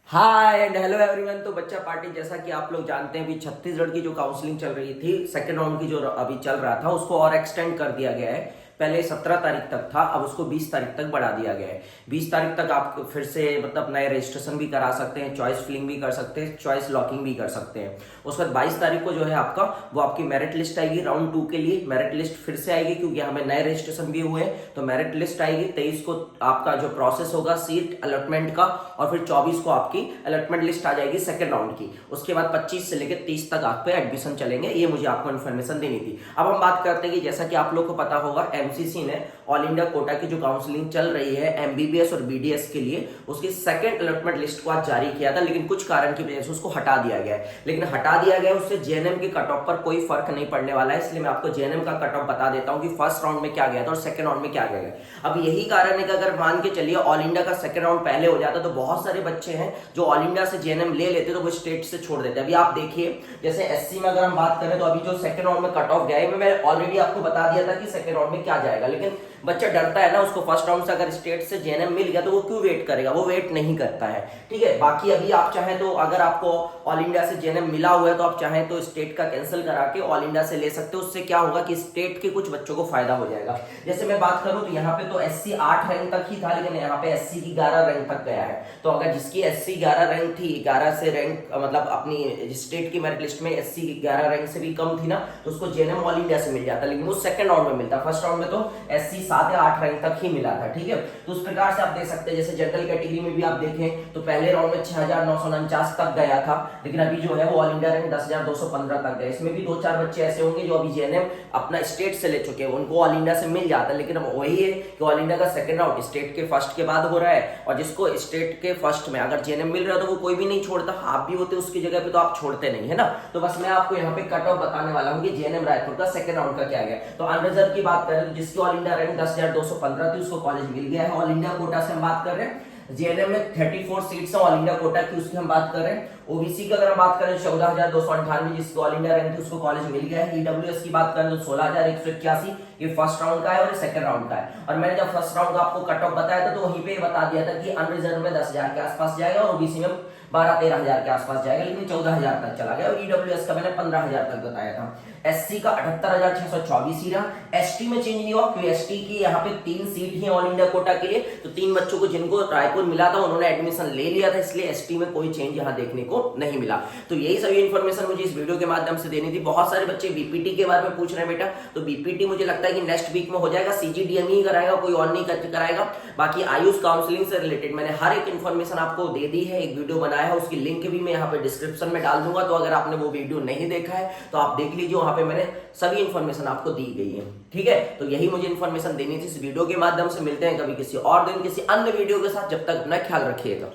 Hi and hello everyone. तो बच्चा party, जैसा कि आप लोग जानते हैं, अभी छत्तीसगढ़ की जो काउंसलिंग चल रही थी, सेकेंड राउंड की जो अभी चल रहा था, उसको और एक्सटेंड कर दिया गया है। पहले 17 तारीख तक था, अब उसको 20 तारीख तक बढ़ा दिया गया है। 20 तारीख तक आप फिर से मतलब नए रजिस्ट्रेशन भी करा सकते हैं, चॉइस फिलिंग भी कर सकते हैं, चॉइस लॉकिंग भी कर सकते हैं। उसके बाद 22 तारीख को जो है आपका वो आपकी मेरिट लिस्ट आएगी राउंड 2 के लिए। मेरिट लिस्ट फिर से आएगी क्योंकि हमें नए रजिस्ट्रेशन भी हुए हैं, तो मेरिट लिस्ट आएगी। 23 को आपका जो प्रोसेस होगा सीट अलॉटमेंट का, और फिर 24 को आपकी अलॉटमेंट लिस्ट आ जाएगी सेकेंड राउंड की। उसके बाद 25 से लेकर 30 तक आप पे एडमिशन चलेंगे। ये मुझे आपको इन्फॉर्मेशन देनी थी। अब हम बात करते हैं कि जैसा कि आप लोग को पता होगा, एमसीसी ने ऑल इंडिया कोटा की जो काउंसलिंग चल रही है एमबीबीएस और बीडीएस के लिए, उसकी सेकंड अलॉटमेंट लिस्ट को आज जारी किया था, लेकिन कुछ कारण की वजह से उसको हटा दिया गया है। लेकिन हटा दिया गया उससे जेएनएम के कट ऑफ पर कोई फर्क नहीं पड़ने वाला है, इसलिए मैं आपको जेएनएम का कट ऑफ बता देता हूं कि फर्स्ट राउंड में क्या गया था और सेकंड राउंड में क्या गया। अब यही कारण है कि अगर मान के चलिए ऑल इंडिया का सेकंड राउंड पहले हो जाता तो बहुत सारे बच्चे हैं जो ऑल इंडिया से जेएनएम ले लेते तो वो स्टेट से छोड़ देते। अभी आप देखिए, जैसे एससी में अगर हम बात करें तो अभी जो सेकंड राउंड में कट ऑफ गया है, मैं ऑलरेडी आपको बता दिया था कि सेकंड राउंड में क्या जाएगा, लेकिन बच्चा डरता है ना, उसको फर्स्ट राउंड से अगर स्टेट से जेएनएम मिल गया तो वो क्यों वेट करेगा, वो वेट नहीं करता है। ठीक है, बाकी अभी आप चाहें तो अगर आपको ऑल इंडिया से जेएनएम मिला हुआ है तो आप चाहें तो स्टेट का कैंसिल करा के ऑल इंडिया से ले सकते हो। उससे क्या होगा कि स्टेट के कुछ बच्चों को फायदा हो जाएगा। जैसे मैं बात करूं तो यहाँ पे तो एससी 8 रैंक तक ही था, लेकिन यहाँ पे एससी की 11 रैंक तक गया है। तो अगर जिसकी एससी 11 रैंक थी, 11 से रैंक मतलब अपनी स्टेट की मेरिट लिस्ट में एससी की 11 रैंक से भी कम थी ना, तो उसको जेएनएम ऑल इंडिया से मिल जाता, लेकिन वो सेकंड राउंड में मिलता। फर्स्ट राउंड में तो एससी 7 या 8 रैंक तक ही मिला था। ठीक है, तो उस प्रकार से आप देख सकते हैं। जैसे जनरल कैटेगरी में भी आप देखें तो पहले राउंड में 6949 तक गया था, लेकिन अभी जो है वो ऑल इंडिया रैंक 10,215 तक गया। इसमें भी 2-4 बच्चे ऐसे होंगे जो अभी जेएनएम अपना स्टेट से ले चुके हैं, उनको ऑल इंडिया से मिल जाता है। लेकिन अब वही है कि ऑल इंडिया का सेकंड राउंड स्टेट के फर्स्ट के बाद हो रहा है, और जिसको स्टेट के फर्स्ट में अगर जेएनएम मिल रहा है तो वो कोई भी नहीं छोड़ता। आप भी होते उसकी जगह पे तो आप छोड़ते नहीं है ना। तो बस मैं आपको यहाँ पे कट ऑफ बताने वाला हूँ कि जेएनएम रायपुर का सेकंड राउंड का क्या गया। तो अनरिजर्व की बात करें तो जिसकी ऑल इंडिया रैंक 10,215 थी उसको कॉलेज मिल गया है। ऑल इंडिया कोटा से हम बात कर रहे हैं, जेएनएम में 34 सीट्स है ऑल इंडिया कोटा की, उसकी हम बात कर रहे हैं। ओबीसी की अगर हम बात करें 14,298 जिसकी ऑल इंडिया रैंक थी उसको कॉलेज मिल गया है। ईडब्ल्यूएस की बात करें तो 16,181, ये फर्स्ट राउंड का है और सेकंड राउंड का है। और मैंने जब फर्स्ट राउंड का आपको कट ऑफ बताया था तो वहीं पे बता दिया था कि अनरिजर्व में 10,000 के आसपास जाएगा और ओबीसी में 12-13,000 के आसपास जाएगा, लेकिन 14,000 तक चला गया। और ईडब्ल्यूएस का मैंने 15,000 तक बताया था। एससी का 78,624 ही रहा। एसटी में चेंज नहीं हुआ क्योंकि एसटी की यहाँ पे 3 सीट ही ऑल इंडिया कोटा के लिए, तो 3 बच्चों को जिनको रायपुर मिला था उन्होंने एडमिशन ले लिया था, इसलिए एसटी में कोई चेंज यहाँ देखने को नहीं मिला। तो यही सभी इन्फॉर्मेशन मुझे इस वीडियो के माध्यम से देनी थी। बहुत सारे बच्चे बीपीटी के बारे में पूछ रहे हैं बेटा, तो बीपीटी मुझे लगता है कि नेक्स्ट वीक में हो जाएगा। सीजीडीएम ही कराएगा, कोई और नहीं कराएगा। बाकी आयुष काउंसलिंग से रिलेटेड मैंने हर एक इन्फॉर्मेशन आपको दे दी है, एक वीडियो बनाया है, उसकी लिंक भी मैं यहाँ पे डिस्क्रिप्शन में डाल दूंगा। तो अगर आपने वो वीडियो नहीं देखा है तो आप देख लीजिए, वहां पे मैंने सभी इन्फॉर्मेशन आपको दी गई है। ठीक है, तो यही मुझे इन्फॉर्मेशन देनी थी इस वीडियो के माध्यम से। मिलते हैं कभी किसी और दिन किसी अन्य वीडियो के साथ, जब तक अपना ख्याल रखिएगा।